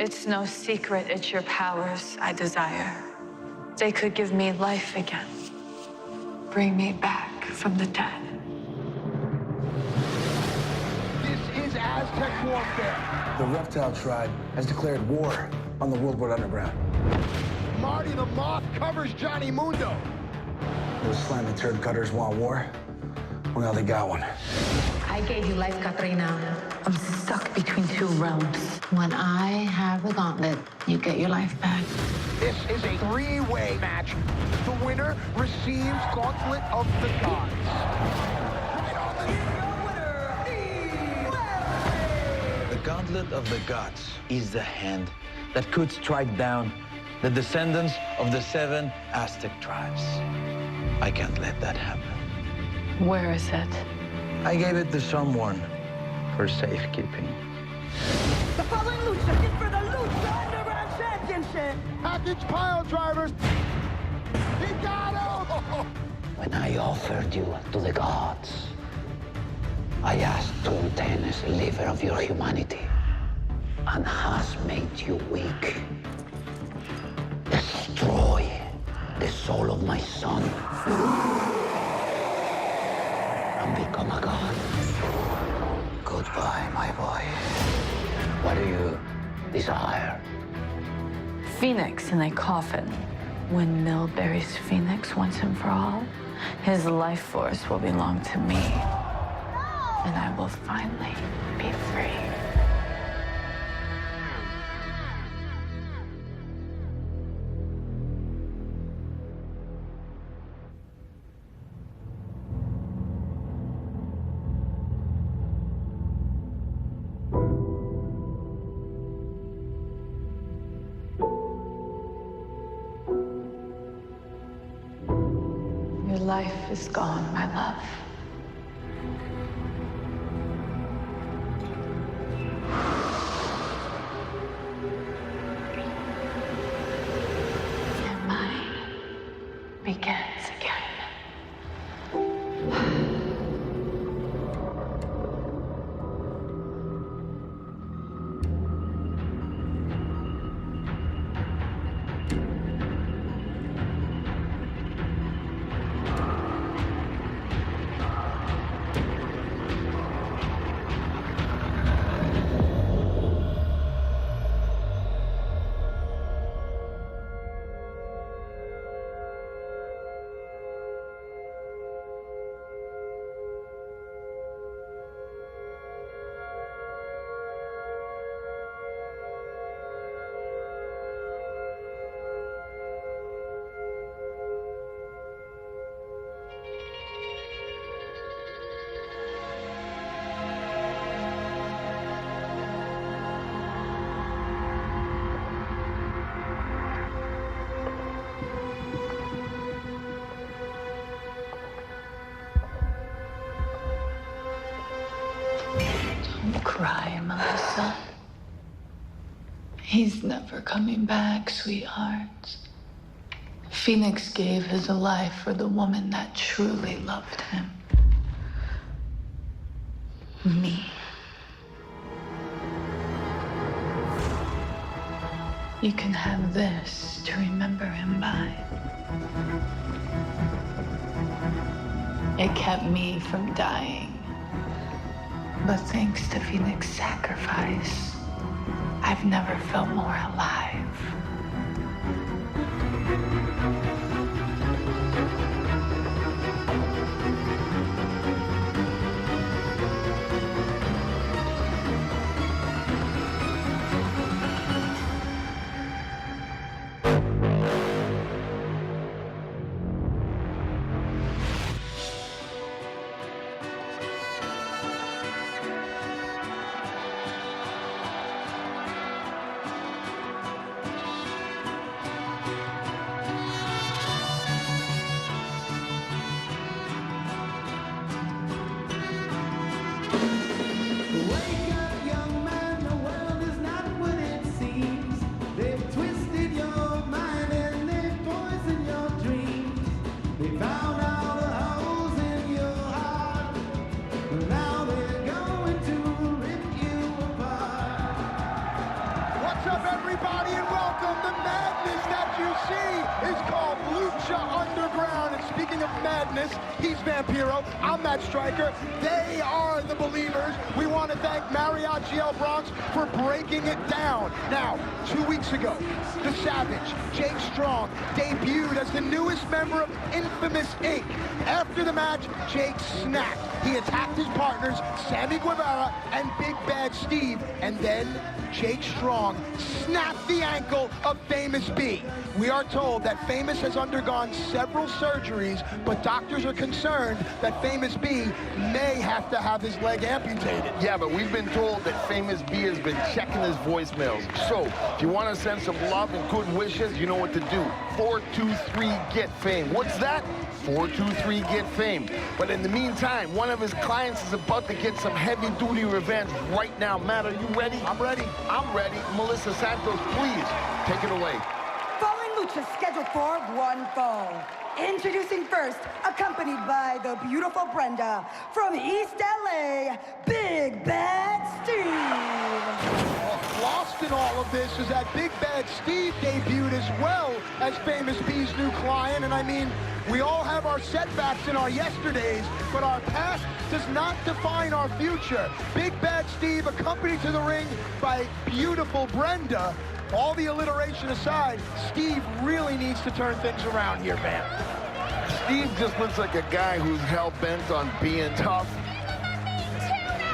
It's no secret it's your powers I desire. They could give me life again. Bring me back from the dead. This is Aztec warfare. The reptile tribe has declared war on the World War Underground. Marty the Moth covers Johnny Mundo. Those slimy turd cutters want war. Well, they got one. I gave you life, Katrina. I'm stuck between two realms. When I have the gauntlet, you get your life back. This is a three-way match. The winner receives Gauntlet of the Gods. The Gauntlet of the Gods is the hand that could strike down the descendants of the 7 Aztec tribes. I can't let that happen. Where is it? I gave it to someone for safekeeping. The following lucha is for the Lucha Underground Championship. Package pile drivers. He got him! When I offered you to the gods, I asked to obtain a sliver of your humanity and has made you weak. Destroy the soul of my son and become a god. Goodbye, my boy. What do you desire? Phoenix in a coffin. When Mill buries Phoenix once and for all, his life force will belong to me. And I will finally be free. Your life is gone, my love. And mine begins again. Don't cry, Melissa. He's never coming back, sweetheart. Phoenix gave his life for the woman that truly loved him. Me. You can have this to remember him by. It kept me from dying. But thanks to Phoenix's sacrifice, I've never felt more alive. you see is called Lucha Underground. And speaking of madness, he's Vampiro, I'm Matt Stryker. They are the Believers. We want to thank Mariachi El Bronx for breaking it down. Now, 2 weeks ago, the Savage, Jake Strong, debuted as the newest member of Infamous Inc. After the match, Jake snapped. He attacked his partners, Sammy Guevara and Big Bad Steve, and then Jake Strong snapped the ankle of Famous B. We are told that Famous has undergone several surgeries, but doctors are concerned that Famous B may have to have his leg amputated. Yeah, but we've been told that Famous B has been checking his voicemails. So, if you want to send some love and good wishes, you know what to do. 423-GET-FAME. What's that? 423-GET-FAME. But in the meantime, one of his clients is about to get some heavy-duty revenge right now. Matt, are you ready? I'm ready. I'm ready. Melissa Santos, please, take it away. Following Lucha scheduled for one fall. Introducing first, accompanied by the beautiful Brenda, from East LA, Big Bad Steve. Lost in all of this is that Big Bad Steve debuted as well as Famous B's new client. And I mean, we all have our setbacks in our yesterdays, but our past does not define our future. Big Bad Steve accompanied to the ring by beautiful Brenda. All the alliteration aside, Steve really needs to turn things around here, man. Steve just looks like a guy who's hell-bent on being tough.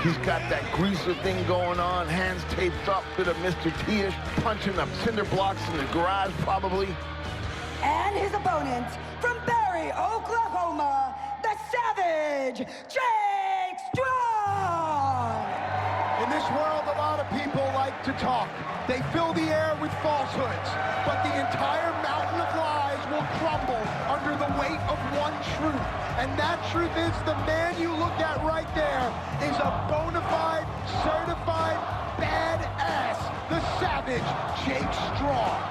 He's got that greaser thing going on, hands taped up, bit of Mr. T-ish, punching up cinder blocks in the garage, probably. And his opponent, from Barry, Oklahoma, the Savage, Jake Strong. In this world, a lot of people like to talk. They fill the air with falsehoods, but the entire mountain of lies will crumble under the weight of one truth. And that truth is the man you look at right there is a bona fide, certified badass, the Savage, Jake Strong.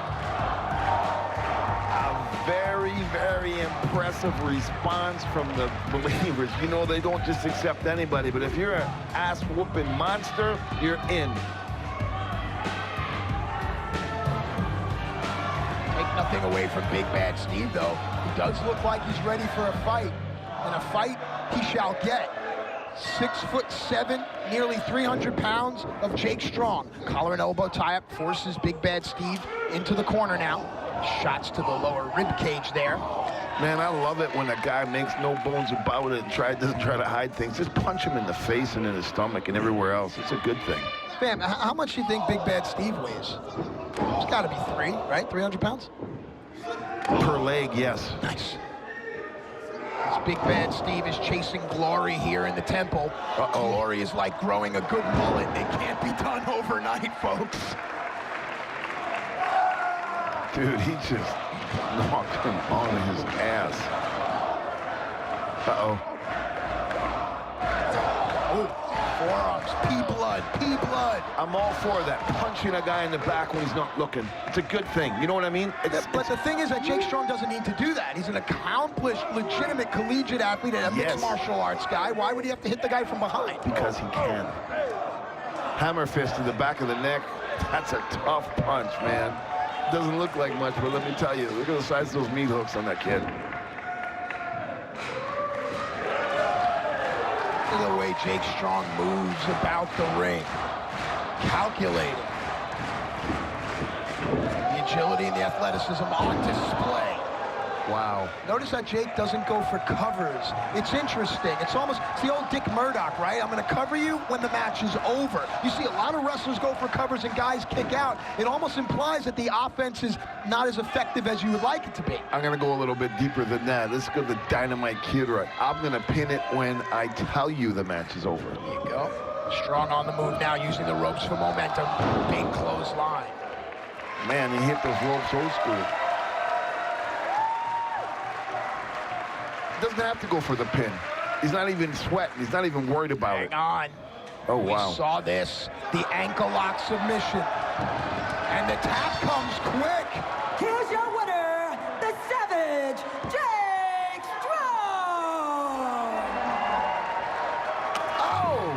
A very, very impressive response from the Believers. You know, they don't just accept anybody, but if you're an ass-whooping monster, you're in. Take nothing away from Big Bad Steve, though. He does look like he's ready for a fight. And a fight he shall get. 6'7", nearly 300 pounds of Jake Strong. Collar and elbow tie-up forces Big Bad Steve into the corner now. Shots to the lower rib cage there. Man, I love it when a guy makes no bones about it and doesn't try to hide things. Just punch him in the face and in his stomach and everywhere else. It's a good thing. Bam, how much do you think Big Bad Steve weighs? It's got to be 300 pounds? Per leg, yes. Nice. As Big Bad Steve is chasing glory here in the temple. Glory is like growing a good mullet. It can't be done overnight, folks. Dude, he just knocked him on his ass. Uh-oh. Oh, forearms, P-blood, P-blood. I'm all for that. Punching a guy in the back when he's not looking. It's a good thing. You know what I mean? But the thing is that Jake Strong doesn't need to do that. He's an accomplished, legitimate collegiate athlete and a mixed martial arts guy. Why would he have to hit the guy from behind? Because he can. Hammer fist to the back of the neck. That's a tough punch, man. Doesn't look like much, but let me tell you, look at the size of those meat hooks on that kid. Look at the way Jake Strong moves about the ring. Calculating. The agility and the athleticism on display. Wow. Notice that Jake doesn't go for covers. It's interesting. It's the old Dick Murdoch, right? I'm going to cover you when the match is over. You see a lot of wrestlers go for covers and guys kick out. It almost implies that the offense is not as effective as you would like it to be. I'm going to go a little bit deeper than that. Let's go the Dynamite Kid right. I'm going to pin it when I tell you the match is over. There you go. Strong on the move now, using the ropes for momentum. Big clothesline. Man, he hit those ropes old school. Doesn't have to go for the pin. He's not even sweating. He's not even worried about it. Hang on. Oh, wow. We saw this. The ankle lock submission. And the tap comes quick. Here's your winner, the Savage, Jake Strong. Oh!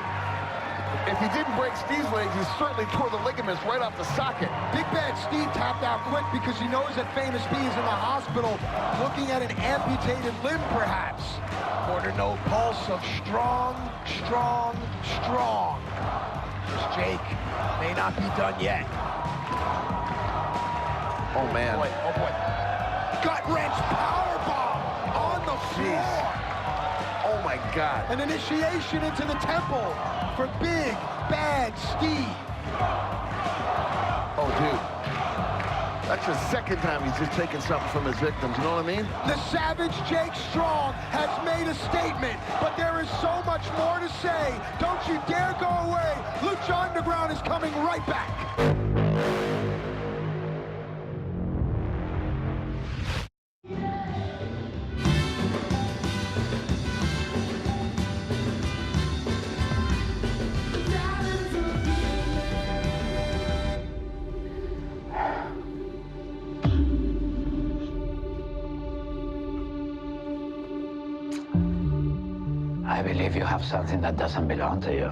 If he didn't break Steve's legs, he certainly tore the ligaments right off the socket. Big Bad Steve tapped out quick because he knows that Famous B is in the hospital looking at an amputated limb, perhaps. Quarter note pulse of strong, strong, strong. Here's Jake. May not be done yet. Oh, man. Oh, boy. Gut-wrench powerbomb on the floor. Oh, my God. An initiation into the temple for Big Bad Steve. Oh, dude. That's the second time he's just taken something from his victims, you know what I mean? The Savage Jake Strong has made a statement, but there is so much more to say. Don't you dare go away. Lucha Underground is coming right back. I believe you have something that doesn't belong to you.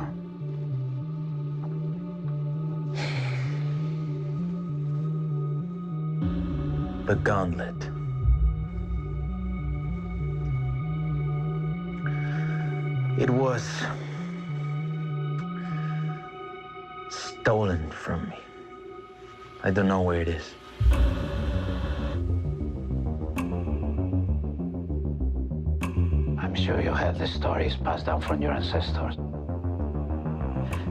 The gauntlet. It was stolen from me. I don't know where it is. I'm sure you heard the stories passed down from your ancestors.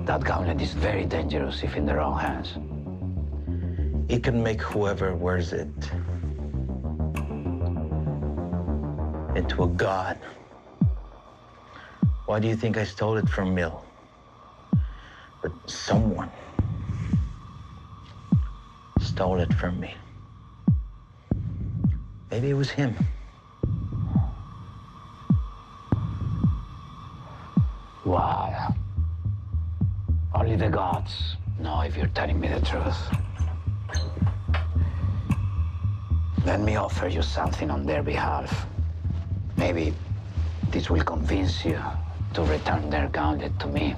That gauntlet is very dangerous if in the wrong hands. It can make whoever wears it into a god. Why do you think I stole it from Mill? But someone stole it from me. Maybe it was him. Wow. Only the gods know if you're telling me the truth. Let me offer you something on their behalf. Maybe this will convince you to return their gauntlet to me.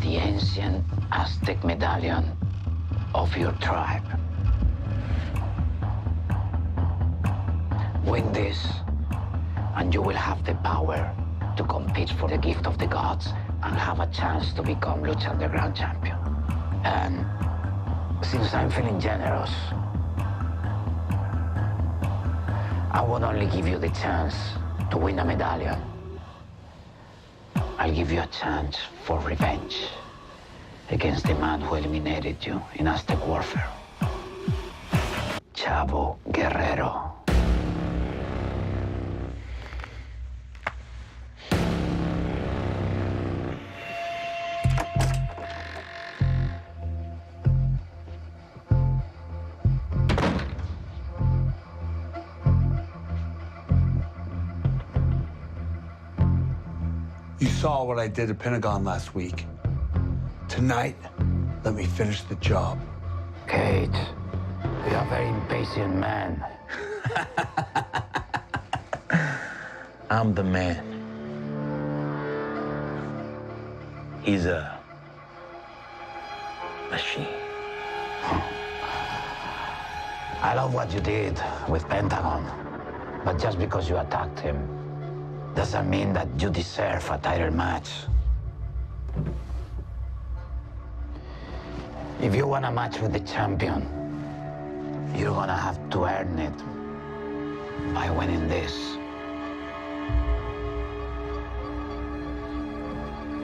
The ancient Aztec medallion of your tribe. Win this, and you will have the power to compete for the gift of the gods and have a chance to become Lucha Underground champion. And since I'm feeling generous, I won't only give you the chance to win a medallion. I'll give you a chance for revenge against the man who eliminated you in Aztec warfare. Chavo Guerrero. You saw what I did at Pentagon last week. Tonight, let me finish the job. Kate, you're a very impatient man. I'm the man. He's a machine. I love what you did with Pentagon, but just because you attacked him doesn't mean that you deserve a title match. If you want a match with the champion, you're gonna have to earn it by winning this.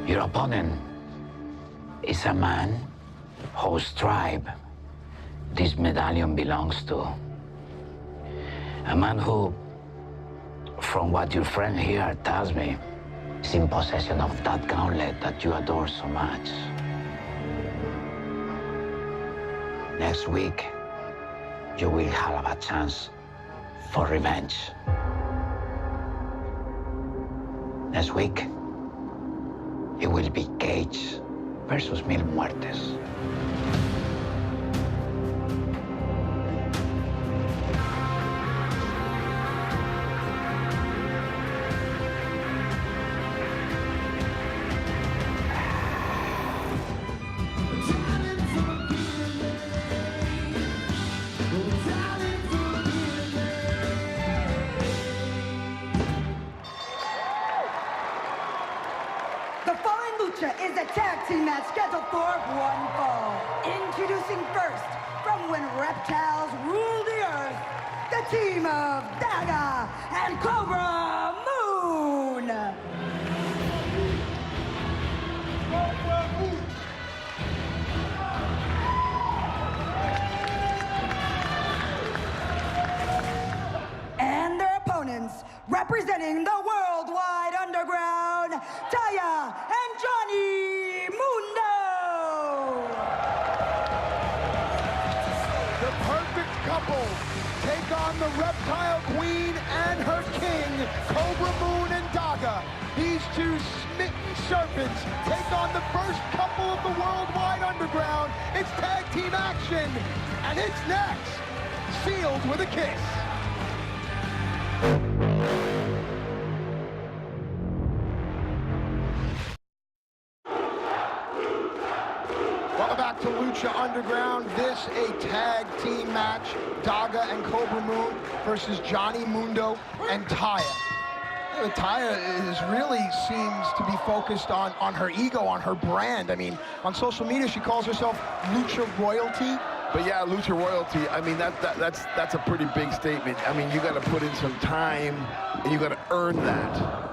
Your opponent is a man whose tribe this medallion belongs to. A man who, from what your friend here tells me, is in possession of that gauntlet that you adore so much. Next week, you will have a chance for revenge. Next week, it will be Cage versus Mil Muertes. match scheduled for one fall. Introducing first, from when reptiles ruled the earth, the team of Daga and Cobra Moon. And their opponents, representing the worldwide underground, Taya and Johnny Mundo. The perfect couple take on the Reptile Queen and her king, Cobra Moon and Daga. These two smitten serpents take on the first couple of the worldwide underground. It's tag team action, and it's next, sealed with a kiss. Welcome back to Lucha Underground. This a tag team match. Daga and Cobra Moon versus Johnny Mundo and Taya. Taya really seems to be focused on her ego, on her brand. I mean, on social media, she calls herself Lucha Royalty. But yeah, Lucha Royalty, I mean, that's a pretty big statement. I mean, you got to put in some time, and you got to earn that.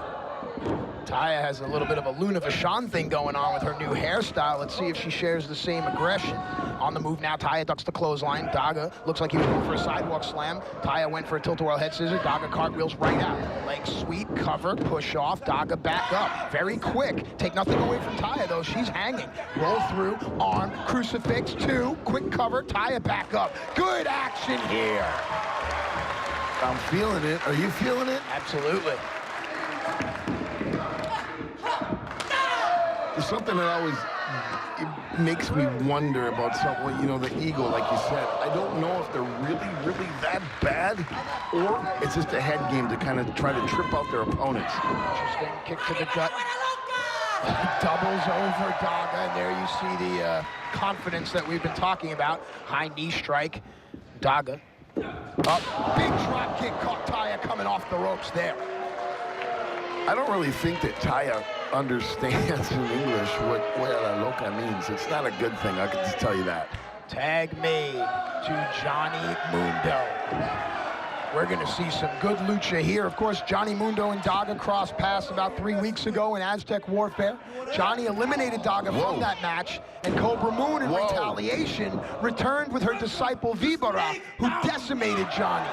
Taya has a little bit of a Luna Vachon thing going on with her new hairstyle. Let's see if she shares the same aggression. On the move now, Taya ducks the clothesline. Daga looks like he was going for a sidewalk slam. Taya went for a tilt-a-whirl head scissors. Daga cartwheels right out. Leg sweep, cover, push off. Daga back up. Very quick. Take nothing away from Taya, though. She's hanging. Roll through, arm, crucifix, two. Quick cover, Taya back up. Good action here. I'm feeling it. Are you feeling it? Absolutely. There's something that always makes me wonder about something, you know, the ego, like you said. I don't know if they're really that bad, or it's just a head game to kind of try to trip out their opponents. Interesting kick to the gut. Doubles over Daga, and there you see the confidence that we've been talking about. High knee strike. Daga up. Big drop kick caught Taya coming off the ropes there. I don't really think that Taya understands in English what la loca means. It's not a good thing, I can just tell you that. Tag made to Johnny Mundo. We're going to see some good lucha here. Of course, Johnny Mundo and Daga crossed paths about 3 weeks ago in Aztec Warfare. Johnny eliminated Daga from that match, and Cobra Moon, in retaliation, returned with her disciple Vibara, who decimated Johnny.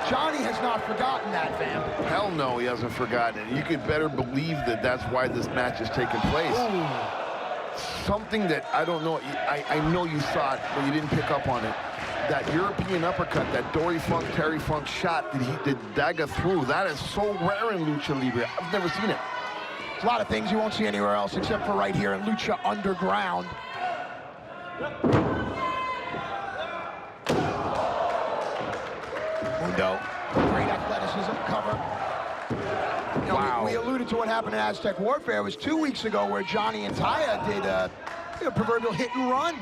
Johnny has not forgotten that, fam. Hell no, he hasn't forgotten it. You could better believe that that's why this match is taking place. Ooh. Something that I don't know, I know you saw it, but you didn't pick up on it. That European uppercut, that Dory Funk, Terry Funk shot that Daga threw, that is so rare in Lucha Libre. I've never seen it. There's a lot of things you won't see anywhere else except for right here in Lucha Underground. Mundo, great athleticism, cover. You know, we alluded to what happened in Aztec Warfare. It was 2 weeks ago where Johnny and Taya did a proverbial hit and run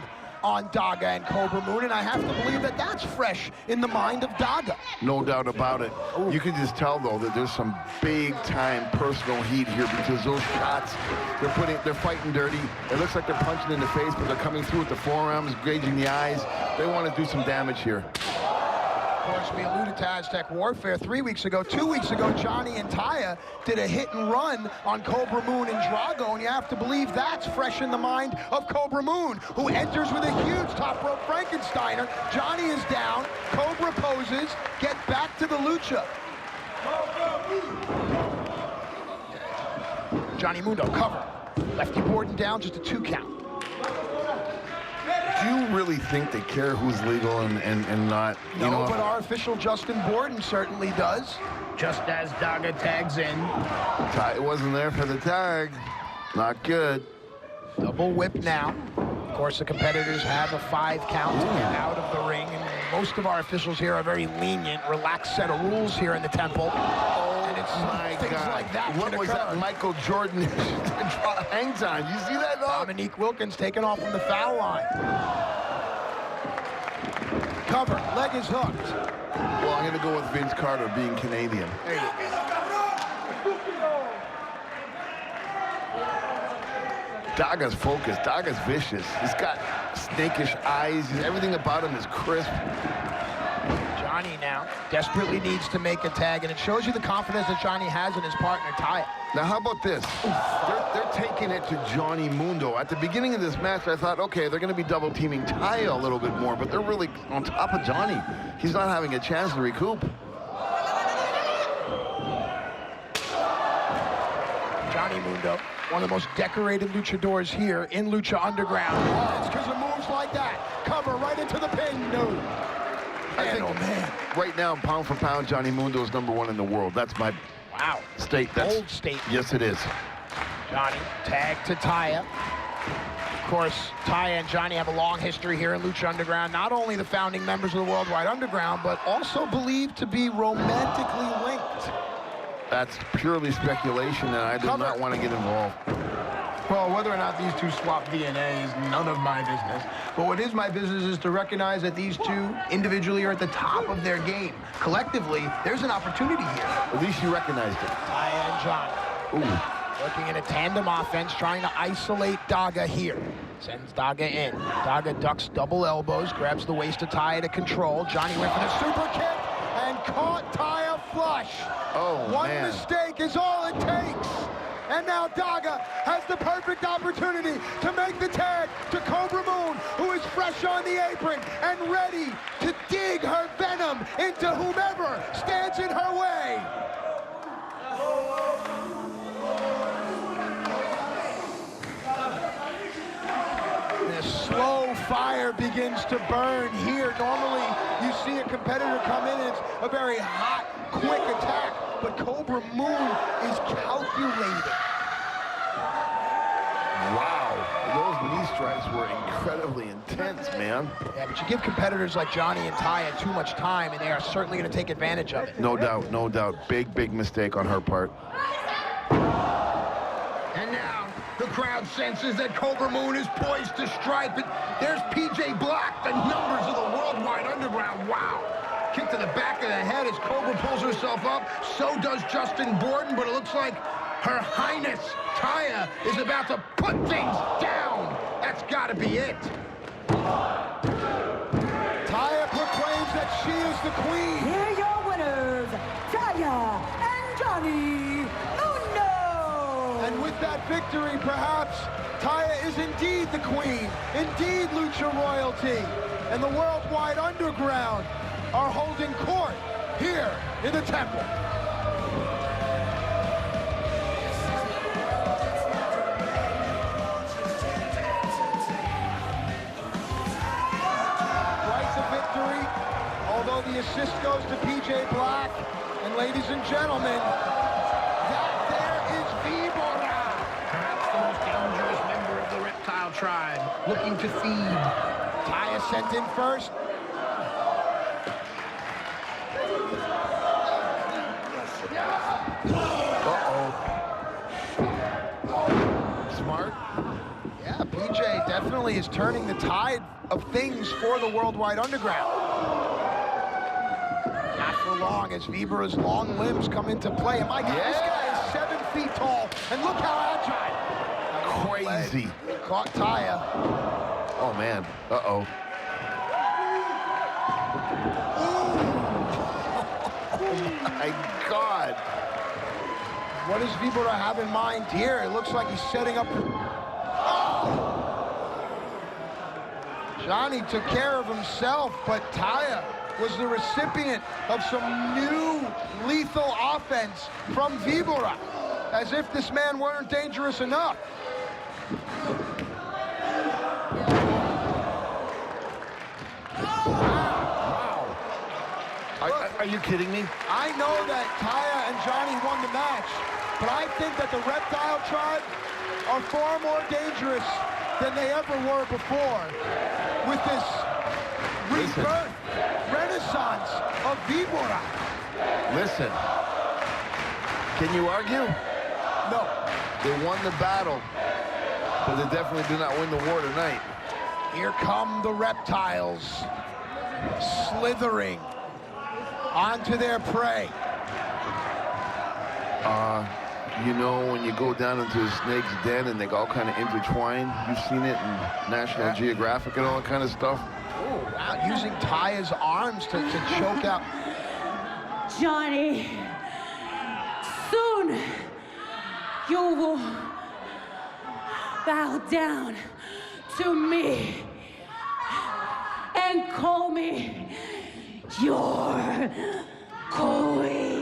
on Daga and Cobra Moon, and I have to believe that that's fresh in the mind of Daga. No doubt about it. Ooh. You can just tell, though, that there's some big-time personal heat here because those shots, they're fighting dirty. It looks like they're punching in the face, but they're coming through with the forearms, gauging the eyes. They want to do some damage here. Of course, we alluded to Aztec Warfare 3 weeks ago. 2 weeks ago, Johnny and Taya did a hit and run on Cobra Moon and Drago, and you have to believe that's fresh in the mind of Cobra Moon, who enters with a huge top rope Frankensteiner. Johnny is down, Cobra poses, get back to the lucha. Johnny Mundo, cover. Lefty Borden down, just a 2 count. Do you really think they care who's legal and not? No, but our official Justin Borden certainly does. Just as Daga tags in. It wasn't there for the tag. Not good. Double whip now. Of course, the competitors have a 5 count to get out of the ring, and most of our officials here are very lenient, relaxed set of rules here in the temple. And it's things like that. What was that Michael Jordan hangs on? You see that, dog? Dominique Wilkins taken off from the foul line. Cover, leg is hooked. Well, I'm going to go with Vince Carter being Canadian. There you go. Daga's focused. Daga's vicious. He's got snakish eyes. Everything about him is crisp. Johnny now desperately needs to make a tag, and it shows you the confidence that Johnny has in his partner, Taya. Now, how about this? They're taking it to Johnny Mundo. At the beginning of this match, I thought, okay, they're going to be double-teaming Taya a little bit more, but they're really on top of Johnny. He's not having a chance to recoup. Johnny Mundo, one of the most decorated luchadors here in Lucha Underground. Oh, it's because of moves like that. Cover right into the pin. No. I think, right now, pound for pound, Johnny Mundo is #1 in the world. That's my state. That's bold statement. Yes, it is. Johnny, tag to Taya. Of course, Taya and Johnny have a long history here in Lucha Underground. Not only the founding members of the Worldwide Underground, but also believed to be romantically linked. That's purely speculation, and I do not want to get involved. Well, whether or not these two swap DNA is none of my business. But what is my business is to recognize that these two individually are at the top of their game. Collectively, there's an opportunity here. At least you recognized it. Taya and Johnny. Ooh. Working in a tandem offense, trying to isolate Daga here. Sends Daga in. Daga ducks double elbows, grabs the waist of Taya to control. Johnny went for the super kick and caught Taya flush. Oh, One man. mistake is all it takes. And now Daga has the perfect opportunity to make the tag to Cobra Moon, who is fresh on the apron and ready to dig her venom into whomever stands in her way. The slow fire begins to burn here. Normally, you see a competitor come in and it's a very hot, quick attack. But Cobra Moon is calculated. Wow, those knee strikes were incredibly intense, man. Yeah, but you give competitors like Johnny and Taya too much time, and they are certainly going to take advantage of it. No doubt, no doubt. Big, big mistake on her part. And now, the crowd senses that Cobra Moon is poised to strike, but there's PJ Black, the numbers of the Worldwide Underground. Wow. Kick to the back of the head as Cobra pulls herself up. So does Justin Borden, but it looks like Her Highness Taya is about to put things down. That's got to be it. Taya proclaims that she is the queen. Here are your winners, Taya and Johnny Mundo. And with that victory, perhaps, Taya is indeed the queen, indeed Lucha royalty. And the Worldwide Underground are holding court here in the temple. Twice a victory, although the assist goes to PJ Black. And ladies and gentlemen, that there is Víbora. Perhaps the most dangerous member of the reptile tribe, looking to feed. Taya sent in first. Smart. Yeah, PJ definitely is turning the tide of things for the Worldwide Underground. Not for long as Víbora's long limbs come into play. And my God, this guy is 7 feet tall. And look how agile. Crazy. Caught Taya. Oh, man. Uh-oh. Oh, my God. What does Víbora have in mind here? It looks like he's setting up. Oh! Johnny took care of himself, but Taya was the recipient of some new lethal offense from Víbora, as if this man weren't dangerous enough. Wow. Are you kidding me? I know that Taya and Johnny won the match, but I think that the Reptile Tribe are far more dangerous than they ever were before with this rebirth, renaissance of Víbora. Listen. Can you argue? No. They won the battle, but they definitely do not win the war tonight. Here come the reptiles, slithering onto their prey. You know, when you go down into a snake's den and they all kind of intertwine. You've seen it in National Geographic and all that kind of stuff. Oh, wow, using Taya's arms to choke out. Johnny, soon you will bow down to me and call me your queen.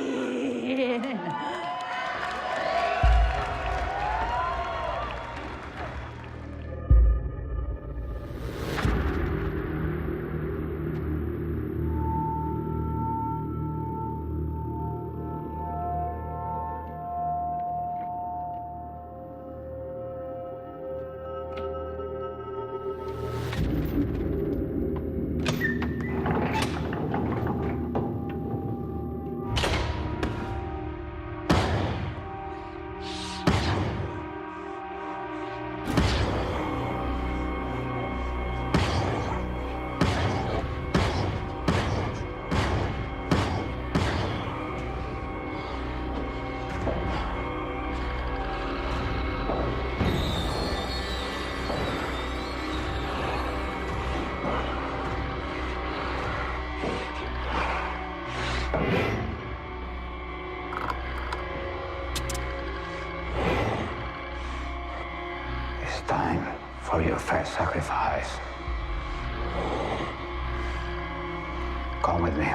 It's time for your first sacrifice. Come with me.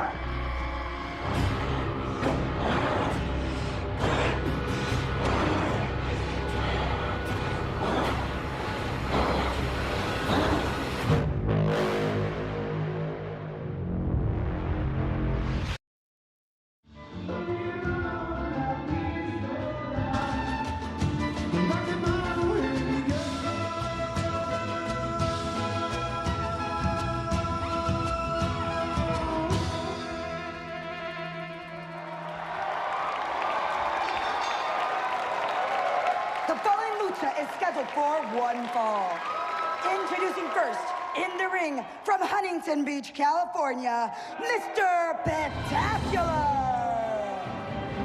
The following lucha is scheduled for one fall. Introducing first, in the ring, from Huntington Beach, California, Mr. Spectacular!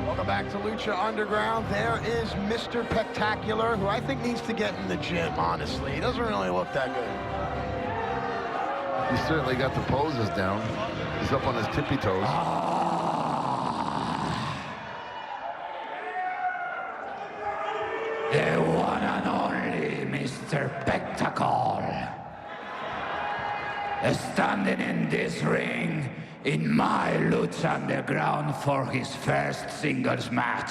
Welcome back to Lucha Underground. There is Mr. Spectacular, who I think needs to get in the gym, honestly. He doesn't really look that good. He certainly got the poses down. He's up on his tippy toes. The one and only Mr. Spectacle. Standing in this ring in my Lucha Underground for his first singles match.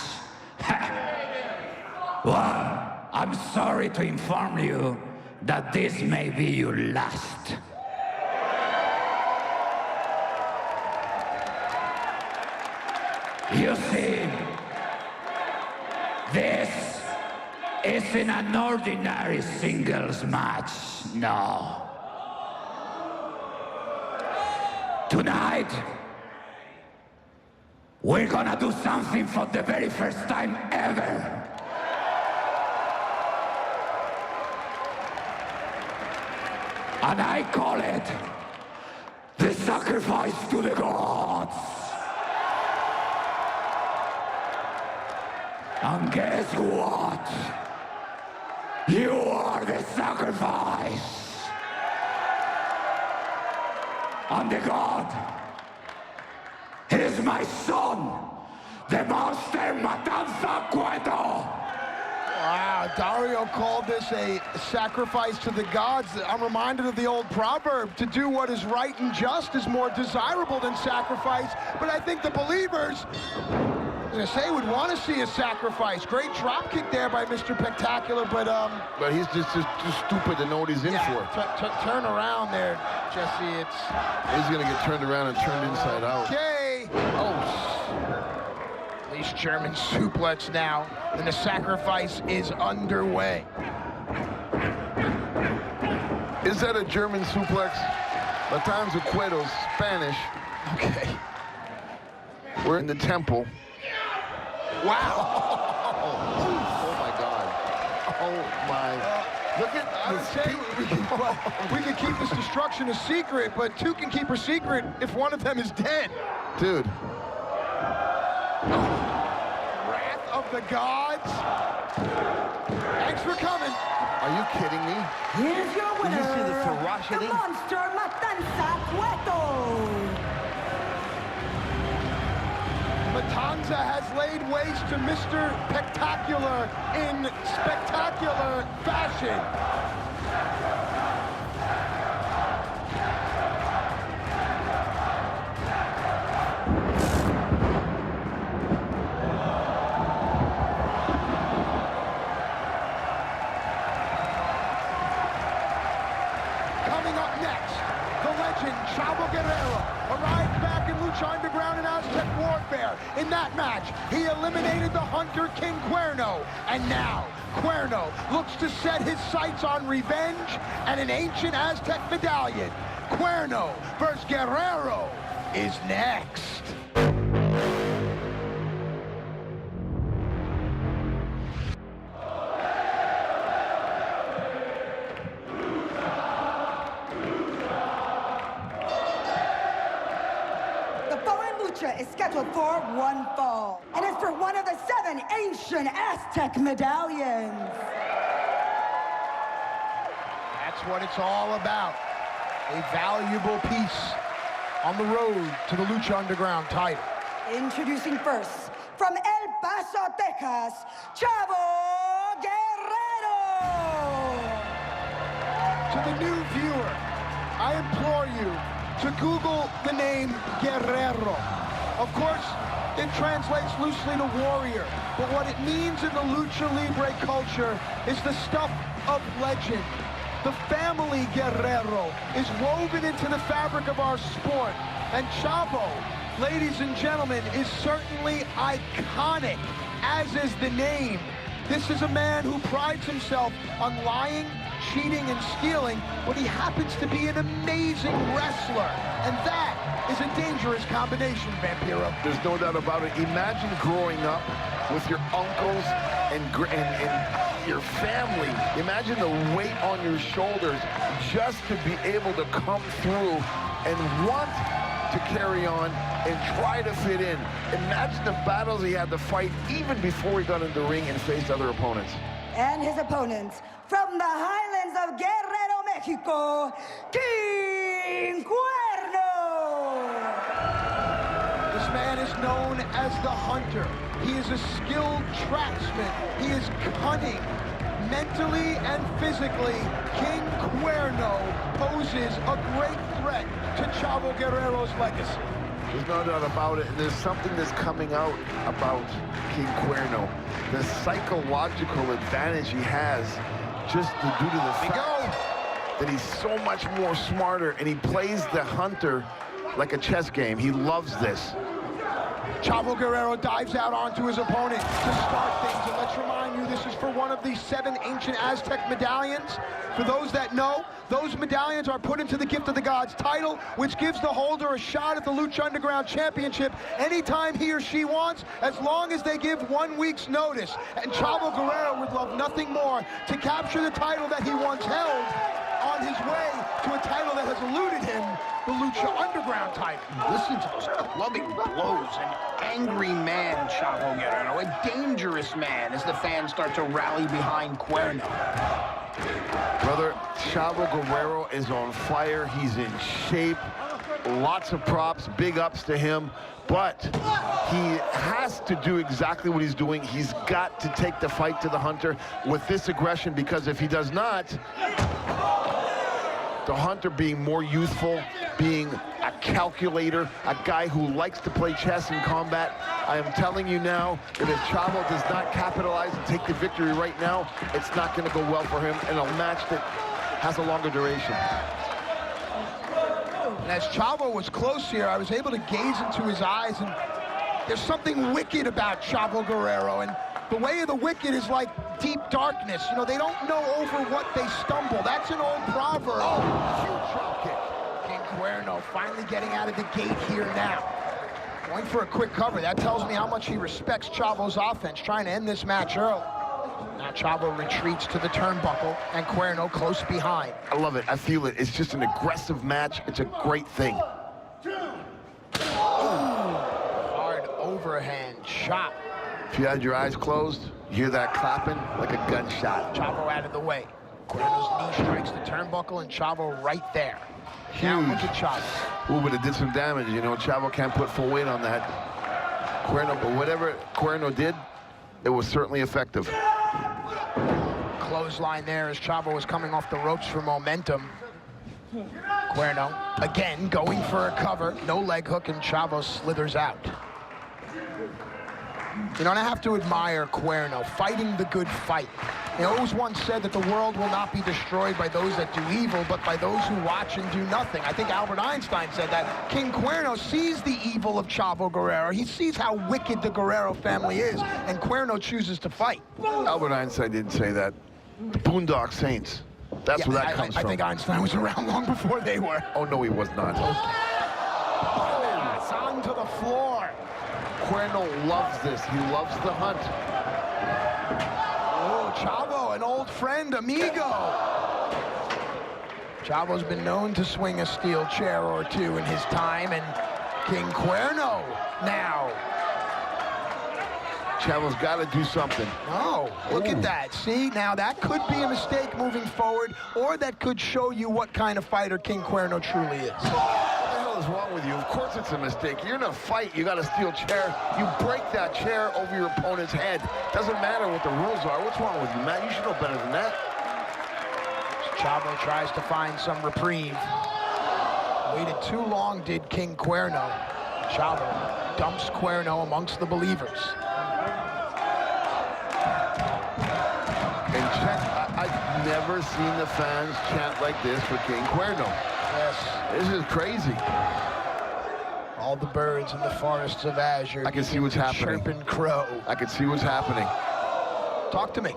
Well, I'm sorry to inform you that this may be your last. You see, this isn't an ordinary singles match, no. Tonight, we're gonna do something for the very first time ever. And I call it the sacrifice to the gods. And guess what? You are the sacrifice. And the god is my son, the monster Matanza Cueto. Wow, Dario called this a sacrifice to the gods. I'm reminded of the old proverb, to do what is right and just is more desirable than sacrifice. But I think the believers, I was gonna say, would want to see a sacrifice. Great drop kick there by Mr. Spectacular, but he's just stupid to know what he's in for. Turn around there, Jesse. He's gonna get turned around and turned inside out. Okay. Oh, Leash German suplex now, and the sacrifice is underway. Is that a German suplex? Matanza Cueto's Spanish. Okay. We're in the temple. Wow. Oh my God. Oh my. Look at we can keep this destruction a secret, but two can keep a secret if one of them is dead. Dude. Wrath of the gods. Thanks for coming. Are you kidding me? Here's your winner, Did you see the ferocity? the Monster Matanza Cueto. Matanza has laid waste to Mr. Spectacular in spectacular fashion. Coming up next, the legend Chavo Guerrero arrived back in Lucha Underground and Aztec Warfare. In that match, he eliminated the Hunter King Cuerno. And now, Cuerno looks to set his sights on revenge and an ancient Aztec medallion. Cuerno versus Guerrero is next. Is scheduled for one fall, and it's for one of the 7 ancient Aztec medallions. That's what it's all about. A valuable piece on the road to the Lucha Underground title. Introducing first, from El Paso, Texas, Chavo Guerrero. To the new viewer, I implore you to Google the name Guerrero. Of course, it translates loosely to warrior, but what it means in the Lucha Libre culture is the stuff of legend. The family Guerrero is woven into the fabric of our sport, and Chavo, ladies and gentlemen, is certainly iconic, as is the name. This is a man who prides himself on lying, cheating, and stealing, but he happens to be an amazing wrestler. And that is a dangerous combination, Vampiro. There's no doubt about it. Imagine growing up with your uncles and your family. Imagine the weight on your shoulders just to be able to come through and want to carry on and try to fit in. Imagine the battles he had to fight even before he got in the ring and faced other opponents. And his opponents, from the highlands of Guerrero, Mexico, King Cuerno. This man is known as the Hunter. He is a skilled tracksman. He is cunning. Mentally and physically, King Cuerno poses a great threat to Chavo Guerrero's legacy. There's no doubt about it. And there's something that's coming out about King Cuerno. The psychological advantage he has just due to the fact that he's so much more smarter, and he plays the Hunter like a chess game. He loves this. Chavo Guerrero dives out onto his opponent to start things. And let's remind you, this is for one of the 7 ancient Aztec medallions. For those that know, those medallions are put into the Gift of the Gods title, which gives the holder a shot at the Lucha Underground Championship anytime he or she wants, as long as they give 1 week's notice. And Chavo Guerrero would love nothing more to capture the title that he once held on his way to a title that has eluded him, the Lucha Underground title. Listen to those clubbing blows. An angry man, Chavo Guerrero. A dangerous man as the fans start to rally behind Cuerno. Brother, Chavo Guerrero is on fire. He's in shape. Lots of props, big ups to him. But he has to do exactly what he's doing. He's got to take the fight to the Hunter with this aggression, because if he does not, the Hunter, being more youthful, being a calculator, a guy who likes to play chess in combat, I am telling you now that if Chavo does not capitalize and take the victory right now, it's not going to go well for him in a match that has a longer duration. And as Chavo was close here, I was able to gaze into his eyes, and there's something wicked about Chavo Guerrero. And the way of the wicked is like deep darkness. You know, they don't know over what they stumble. That's an old proverb. Oh, huge drop kick. King Cuerno finally getting out of the gate here now. Going for a quick cover. That tells me how much he respects Chavo's offense, trying to end this match early. Now Chavo retreats to the turnbuckle, and Cuerno close behind. I love it. I feel it. It's just an aggressive match. It's a great thing. Hard overhand chop If you had your eyes closed, you hear that clapping like a gunshot. Chavo out of the way. Cuerno's knee strikes the turnbuckle, and Chavo right there. Huge. Now look at Chavo. Ooh, but it did some damage. You know, Chavo can't put full weight on that. Cuerno, but whatever Cuerno did, it was certainly effective. Clothesline there as Chavo was coming off the ropes for momentum. Cuerno, again, going for a cover. No leg hook, and Chavo slithers out. You know, and I have to admire Cuerno, fighting the good fight. You know, it was once said that the world will not be destroyed by those that do evil, but by those who watch and do nothing. I think Albert Einstein said that. King Cuerno sees the evil of Chavo Guerrero. He sees how wicked the Guerrero family is, and Cuerno chooses to fight. Albert Einstein didn't say that. The Boondock Saints. That's where that comes from. I think Einstein was around long before they were. Oh, no, he was not. Oh, it's onto the floor. Cuerno loves this. He loves the hunt. Oh, Chavo, an old friend, amigo. Chavo's been known to swing a steel chair or two in his time, and King Cuerno now. Chavo's got to do something. Oh, look at that. See, now that could be a mistake moving forward, or that could show you what kind of fighter King Cuerno truly is. What the hell is wrong with you? Of course it's a mistake. You're in a fight. You got a steel chair. You break that chair over your opponent's head. Doesn't matter what the rules are. What's wrong with you, Matt? You should know better than that. Chavo tries to find some reprieve. Waited too long, did King Cuerno. Chavo dumps Cuerno amongst the believers. And I've never seen the fans chant like this for King Cuerno. Yes. This is crazy. All the birds in the forests of azure. I can see what's happening. Chirping crow. I can see what's happening. Talk to me.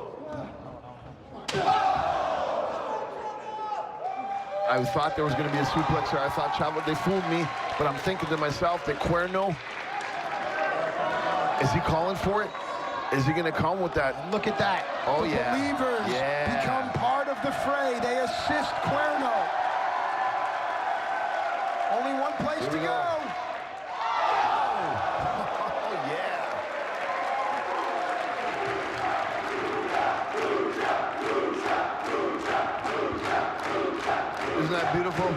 I thought there was going to be a suplex there. I thought Chavo, they fooled me, but I'm thinking to myself that Cuerno, is he calling for it? Is he going to come with that? Look at that. Oh, the yeah. believers become part of the fray. They assist Cuerno. Only one place to go. Oh, yeah. Isn't that beautiful?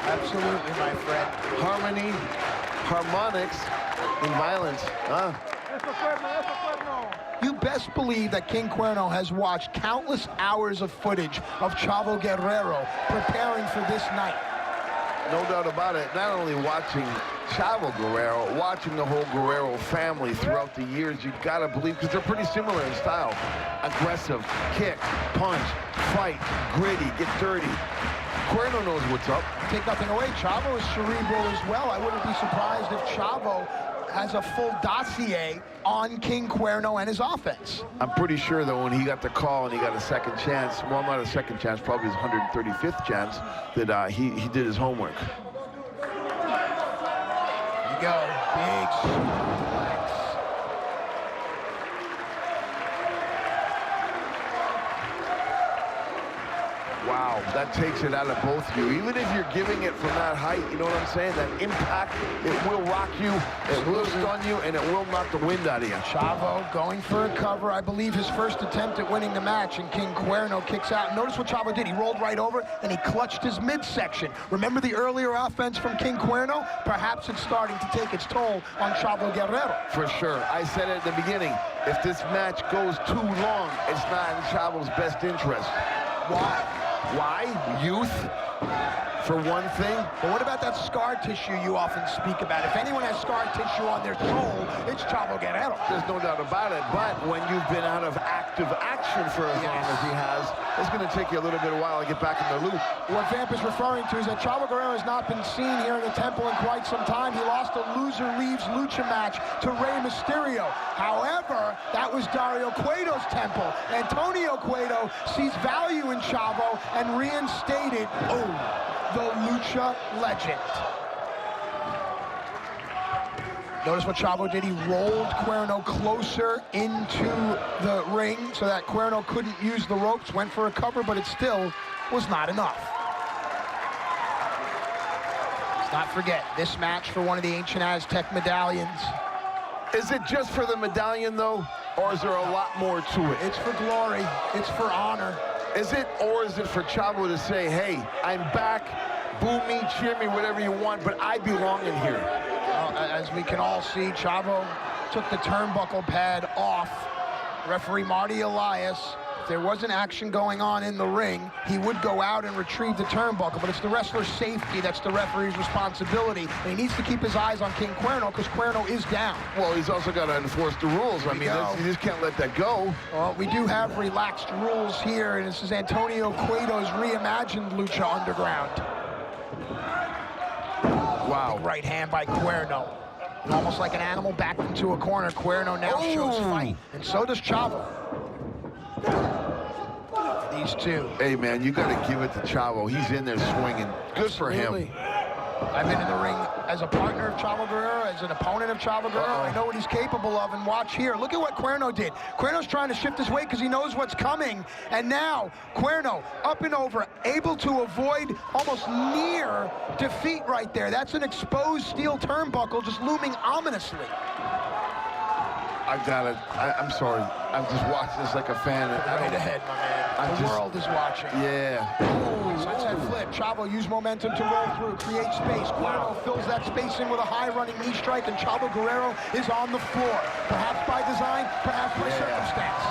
Absolutely, my friend. Harmony, harmonics, and violence. Huh? You best believe that King Cuerno has watched countless hours of footage of Chavo Guerrero preparing for this night. No doubt about it. Not only watching Chavo Guerrero, watching the whole Guerrero family throughout the years, you gotta believe, because they're pretty similar in style. Aggressive, kick, punch, fight, gritty, get dirty. Cuerno knows what's up. Take nothing away, Chavo is cerebral as well. I wouldn't be surprised if Chavo has a full dossier on King Cuerno and his offense. I'm pretty sure, though, when he got the call and he got a second chance, well, not a second chance, probably his 135th chance, that he did his homework. Here you go, big suplex. Wow, that takes it out of both of you. Even if you're giving it from that height, you know what I'm saying? That impact, it will rock you, it will stun you, and it will knock the wind out of you. Chavo going for a cover. I believe his first attempt at winning the match, and King Cuerno kicks out. Notice what Chavo did. He rolled right over, and he clutched his midsection. Remember the earlier offense from King Cuerno? Perhaps it's starting to take its toll on Chavo Guerrero. For sure. I said it at the beginning. If this match goes too long, it's not in Chavo's best interest. Why? Why? Youth, for one thing. But what about that scar tissue you often speak about? If anyone has scar tissue on their soul, it's Chavo Guerrero. There's no doubt about it. But when you've been out of active action for as long as he has, it's going to take you a little bit of a while to get back in the loop. What Vamp is referring to is that Chavo Guerrero has not been seen here in the Temple in quite some time. He lost a loser leaves lucha match to Rey Mysterio. However, that was Dario Cueto's Temple. Antonio Cueto sees value in Chavo and reinstated, the lucha legend. Notice what Chavo did. He rolled Cuerno closer into the ring so that Cuerno couldn't use the ropes. Went for a cover, but it still was not enough. Let's not forget, this match for one of the ancient Aztec medallions. Is it just for the medallion, though? Or is there a lot more to it? It's for glory. It's for honor. Is it, or is it for Chavo to say, hey, I'm back, boo me, cheer me, whatever you want, but I belong in here? As we can all see, Chavo took the turnbuckle pad off. Referee Marty Elias, if there wasn't action going on in the ring, he would go out and retrieve the turnbuckle, but it's the wrestler's safety that's the referee's responsibility. And he needs to keep his eyes on King Cuerno because Cuerno is down. Well, he's also got to enforce the rules. I mean, you just can't let that go. Well, we do have relaxed rules here, and this is Antonio Cueto's reimagined Lucha Underground. Wow. Big right hand by Cuerno. And almost like an animal backed into a corner, Cuerno now shows fight, and so does Chavo. These two. Hey, man, you got to give it to Chavo. He's in there swinging. Good for him. I've been in the ring as a partner of Chavo Guerrero, as an opponent of Chavo Guerrero. I know what he's capable of, and watch here. Look at what Cuerno did. Cuerno's trying to shift his weight because he knows what's coming, and now Cuerno up and over, able to avoid almost near defeat right there. That's an exposed steel turnbuckle just looming ominously. I got it. I'm sorry. I'm just watching this like a fan. Right ahead, my man. The world is watching. Yeah. Sunset flip. Chavo used momentum to roll through, create space. Cuerno fills that space in with a high running knee strike, and Chavo Guerrero is on the floor. Perhaps by design, perhaps by circumstance.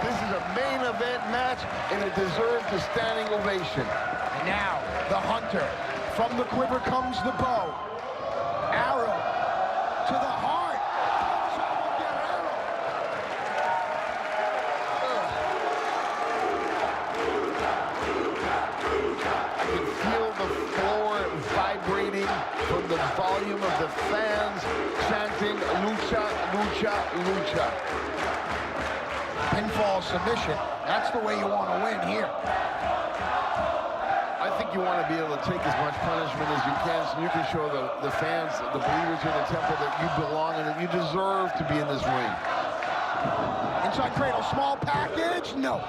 This is a main event match, and it deserves a standing ovation. And now, the Hunter. From the quiver comes the bow. Arrow to the heart. Chavo Guerrero. I can feel the floor vibrating from the volume of the fans chanting lucha, lucha, lucha. Pinfall submission. That's the way you want to win here. I think you want to be able to take as much punishment as you can so you can show the fans, the believers in the temple that you belong and that you deserve to be in this ring. Inside cradle, small package, no.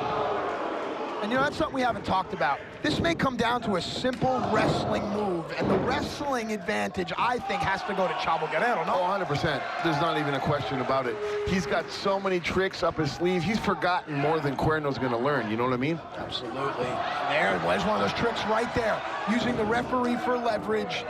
And you know, that's something we haven't talked about. This may come down to a simple wrestling move, and the wrestling advantage, I think, has to go to Chavo Guerrero, no? Oh, 100%. There's not even a question about it. He's got so many tricks up his sleeve. He's forgotten more than Cuerno's going to learn. You know what I mean? Absolutely. There's one of those tricks right there. Using the referee for leverage.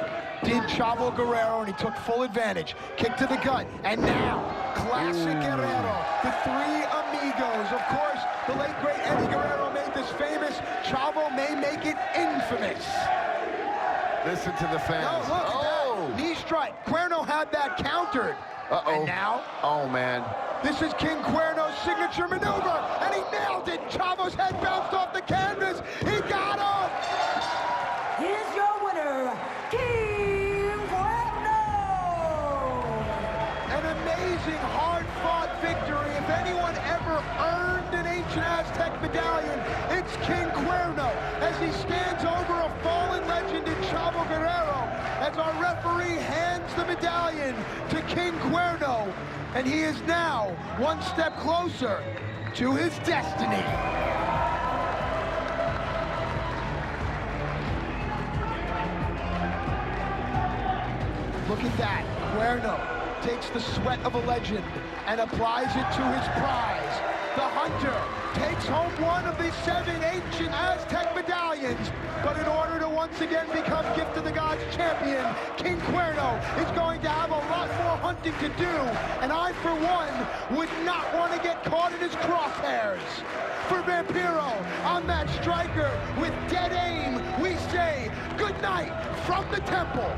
Did Chavo Guerrero, and he took full advantage. Kick to the gut, and now, classic Guerrero. The three amigos. Of course, the late, great Eddie Guerrero made this famous. Chavo may make it infamous. Listen to the fans. No, look at that. Knee strike. Cuerno had that countered. Uh-oh. And now? Oh, man. This is King Cuerno's signature maneuver, and he nailed it. Chavo's head bounced off the canvas. He got him. Here's your winner, King Cuerno! An amazing, hard-fought victory. If anyone ever earned an ancient Aztec medallion, it's King Cuerno, as he stands over a fallen legend in Chavo Guerrero, as our referee hands the medallion to King Cuerno, and he is now one step closer to his destiny. Look at that. Cuerno takes the sweat of a legend and applies it to his prize. The Hunter takes home one of the 7 ancient Aztec medallions. But in order to once again become Gift of the Gods champion, King Cuerno is going to have a lot more hunting to do. And I, for one, would not want to get caught in his crosshairs. For Vampiro, I'm Matt Striker. With dead aim, we say good night from the temple.